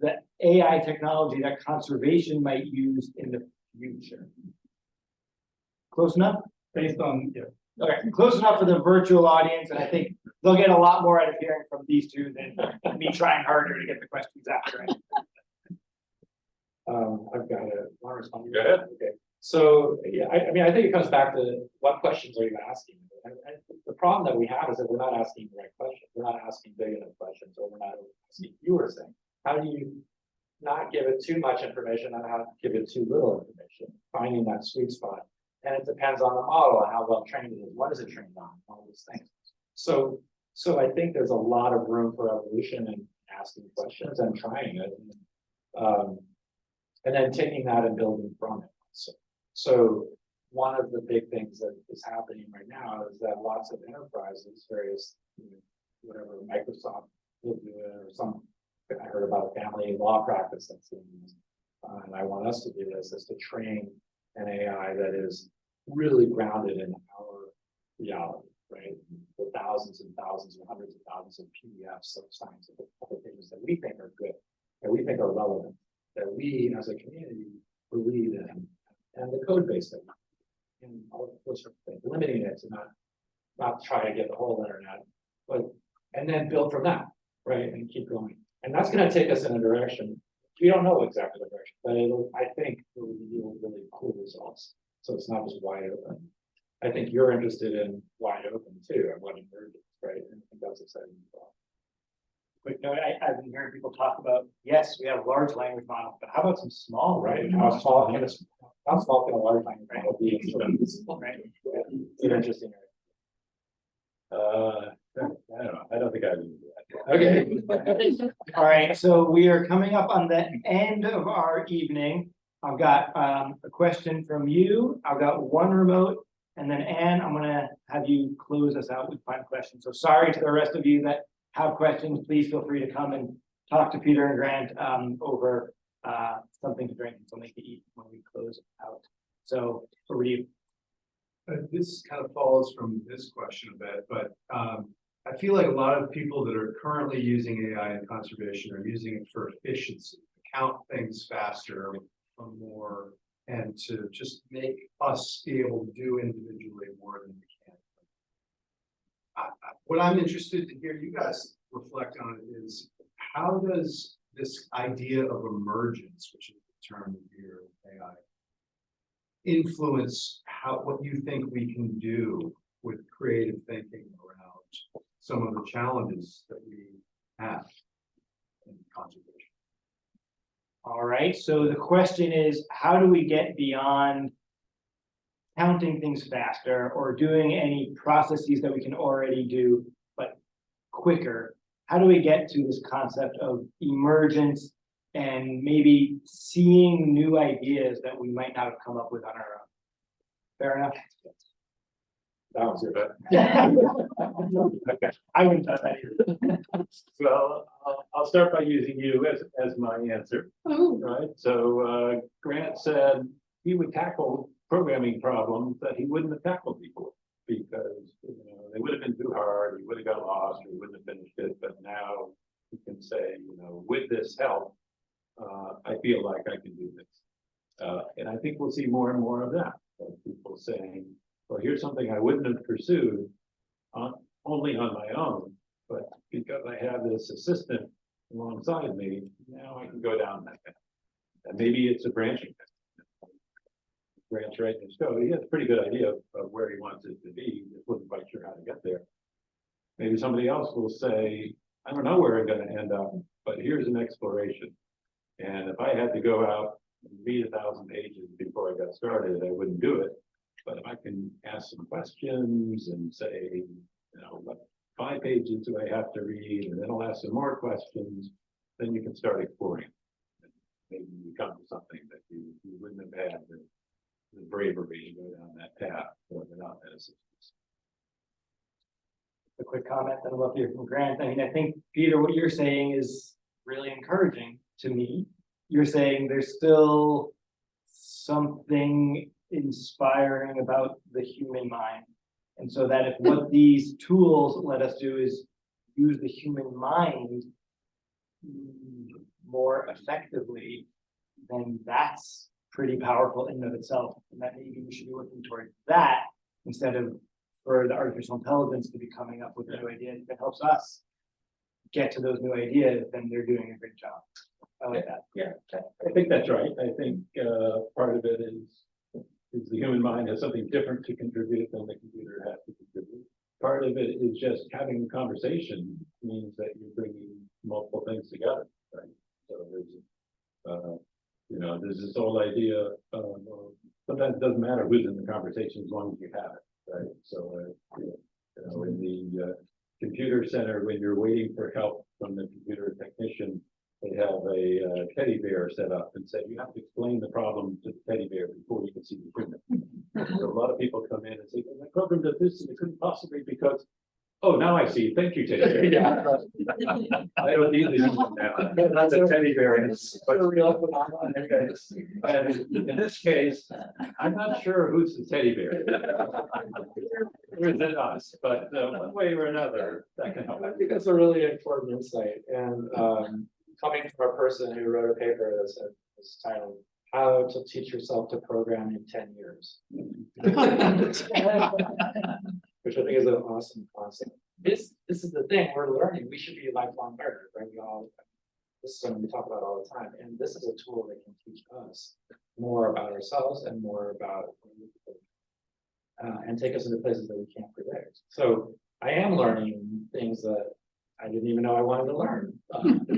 the AI technology that conservation might use in the future? Close enough? Based on, Okay, close enough for the virtual audience, and I think they'll get a lot more out of hearing from these two than me trying harder to get the questions out, right? I've got a one response. Go ahead. Okay. So, yeah, I mean, I think it comes back to what questions are you asking? And the problem that we have is that we're not asking the right questions. We're not asking big enough questions, or we're not asking, you were saying, how do you not give it too much information and how to give it too little information, finding that sweet spot. And it depends on the model and how well trained it is. What is it trained on? All these things. So I think there's a lot of room for evolution and asking questions and trying it. And then taking that and building from it. So one of the big things that is happening right now is that lots of enterprises, various, whatever, Microsoft will do it, or some, I heard about a family law practice that's doing this. And I want us to do this, is to train an AI that is really grounded in our reality, right? With thousands and thousands and hundreds of thousands of PDFs of scientific publications that we think are good, that we think are relevant, that we as a community believe in, and the code base thing. And all those sort of things, limiting it to not try to get the whole internet, but, and then build from that, right, and keep going. And that's gonna take us in a direction, we don't know exactly the direction, but I think it'll yield really cool results. So it's not just wide open. I think you're interested in wide open too, and what emerges, right? And I think that's exciting as well. Quick note, I've been hearing people talk about, yes, we have large language models, but how about some small? Right, how small can a large language model be? Right. It's an interesting I don't know, I don't think I would do that. area. Okay. All right, so we are coming up on the end of our evening. I've got a question from you. I've got one remote, and then Anne, I'm gonna have you close us out with final questions. So sorry to the rest of you that have questions. Please feel free to come and talk to Peter and Grant over something to drink and something to eat when we close out. So over to you. This kind of follows from this question a bit, but I feel like a lot of people that are currently using AI in conservation are using it for efficiency, count things faster or more, and to just make us be able to do individually more than we can. What I'm interested to hear you guys reflect on is, how does this idea of emergence, which is the term here in AI, influence what you think we can do with creative thinking around some of the challenges that we have in conservation? All right, so the question is, how do we get beyond counting things faster or doing any processes that we can already do, but quicker? How do we get to this concept of emergence and maybe seeing new ideas that we might not have come up with on our own? Fair enough? That was your bet. Okay, I wouldn't touch that either. Well, I'll start by using you as my answer, right? So Grant said he would tackle programming problems that he wouldn't have tackled before, because they would have been too hard, he would have got lost, or he wouldn't have finished it. But now he can say, with this help, I feel like I can do this. And I think we'll see more and more of that. People saying, well, here's something I wouldn't have pursued only on my own, but because I have this assistant alongside me, now I can go down that path. And maybe it's a branching path. Grant's right in his code. He has a pretty good idea of where he wants it to be. He just wasn't quite sure how to get there. Maybe somebody else will say, I don't know where I'm going to end up, but here's an exploration. And if I had to go out and read 1,000 pages before I got started, I wouldn't do it. But if I can ask some questions and say, what 5 pages do I have to read? And then I'll ask some more questions, then you can start exploring. And maybe you come to something that you wouldn't have had the bravery to go down that path without that assistance. A quick comment that I'd love to hear from Grant. I mean, I think, Peter, what you're saying is really encouraging to me. You're saying there's still something inspiring about the human mind. And so that if what these tools let us do is use the human mind more effectively, then that's pretty powerful in and of itself. And that maybe we should be looking towards that instead of for the artificial intelligence to be coming up with new ideas that helps us get to those new ideas, then they're doing a great job. I like that. Yeah, I think that's right. I think part of it is the human mind has something different to contribute than the computer has to contribute. Part of it is just having a conversation means that you're bringing multiple things together, right? So there's this whole idea of sometimes it doesn't matter who's in the conversation as long as you have it, right? So in the computer center, when you're waiting for help from the computer technician, they have a teddy bear set up and say, you have to explain the problem to the teddy bear before you can see the human. So a lot of people come in and say, well, my program does this and it couldn't possibly because, oh, now I see. Thank you, teddy bear. Yeah. I don't need the human now. That's a teddy bear. And in this case, I'm not sure who's the teddy bear. Or is it us? But one way or another, that can help. I think that's a really important insight. And coming from a person who wrote a paper that said, was titled, How to Teach Yourself to Program in 10 Years. Which I think is an awesome concept. This is the thing, we're learning, we should be lifelong learners, right? This is something we talk about all the time, and this is a tool that can teach us more about ourselves and more about and take us into places that we can't predict. So I am learning things that I didn't even know I wanted to learn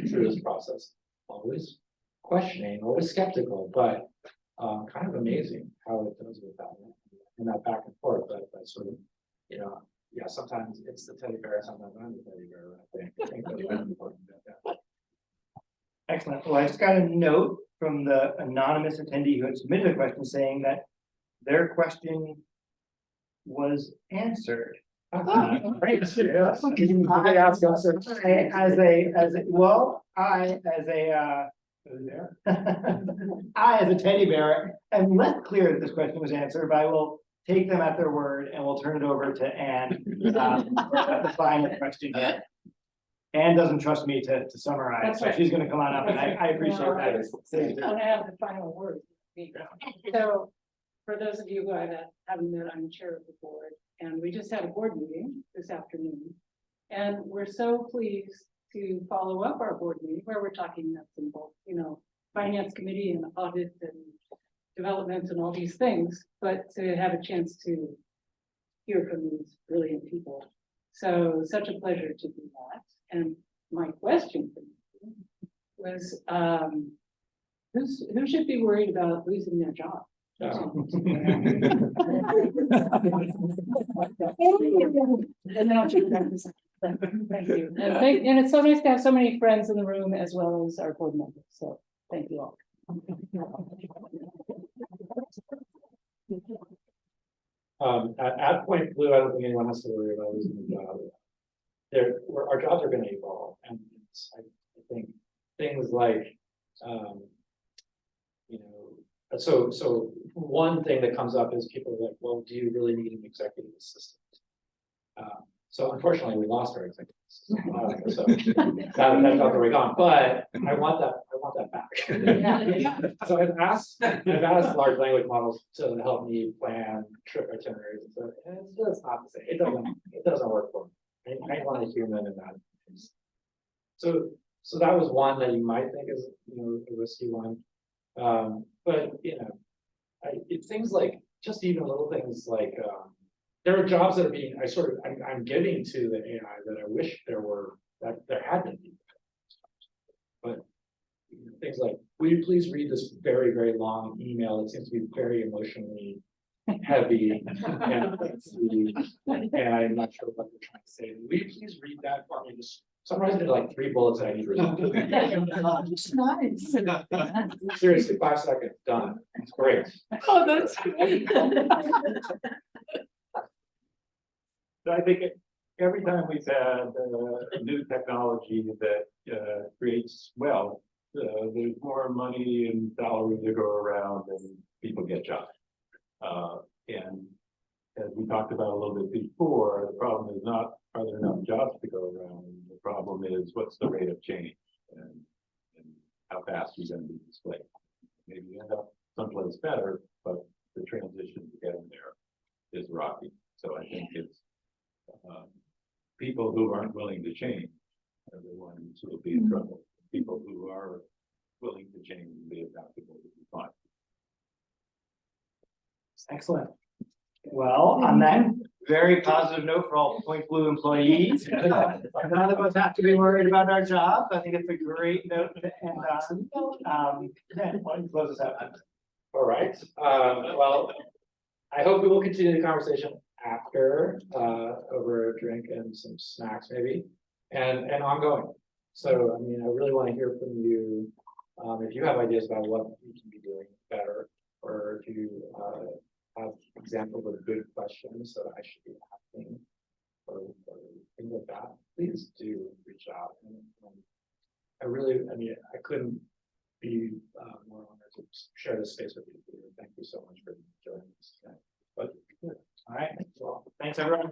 through this process. Always questioning, always skeptical, but kind of amazing how it does with that and that back and forth. That sort of, yeah, sometimes it's the teddy bear, sometimes I'm the teddy bear. I think that's really important. Excellent. Well, I just got a note from the anonymous attendee who had submitted a question saying that their question was answered. Great. Yeah. I, as a teddy bear, am less clear that this question was answered, but I will take them at their word and we'll turn it over to Anne for the final question here. Anne doesn't trust me to summarize, That's so right. she's gonna come on up and I appreciate that. I have the final word. So, for those of you who I haven't met, I'm chair of the board, and we just had a board meeting this afternoon. And we're so pleased to follow up our board meeting where we're talking nuts and bolts, finance committee and audit and development and all these things, but to have a chance to hear from these brilliant people. So such a pleasure to do that. And my question for you was, who should be worried about losing their job? And then I'll check back this. Thank you. And it's so nice to have so many friends in the room as well as our board members. So thank you all. At Point Blue, I don't think anyone has to worry about losing a job. Our jobs are going to evolve, and I think things like, so one thing that comes up is people are like, well, do you really need an executive assistant? So unfortunately, we lost our executive assistant. So that's not the way gone. But I want that back. So I've asked large language models to help me plan trip itineraries and stuff, and it's just not the same. It doesn't work for me. I want a human in that. So that was one that you might think is a risky one. But it's things like just even little things like there are jobs that are I'm giving to the AI that I wish there had been. But things like, will you please read this very, very long email? It seems to be very emotionally heavy and I'm not sure what they're trying to say. Will you please read that for me? Just summarize it into like 3 bullets that I need to read. Seriously, 5 seconds, done. It's great. Oh, that's great. So I think every time we've had new technology that creates wealth, there's more money and salaries to go around and people get jobs. And as we talked about a little bit before, the problem is not, are there enough jobs to go around? The problem is, what's the rate of change and how fast you're going to be displaced. Maybe you end up someplace better, but the transition to getting there is rocky. So I think it's people who aren't willing to change are the ones who will be in trouble. People who are willing to change and be adaptable will be fine. Excellent. Well, on that very positive note for all Point Blue employees, none of us have to be worried about our jobs. I think it's a great note to end on. Yeah, why don't you close us out? All right. Well, I hope we will continue the conversation after over a drink and some snacks maybe, and ongoing. So I mean, I really want to hear from you if you have ideas about what we can be doing better, or if you have examples of good questions that I should be asking, or things like that. Please do reach out. I couldn't be more honored to share this space with you. Thank you so much for joining us tonight. But all right, well, thanks everyone.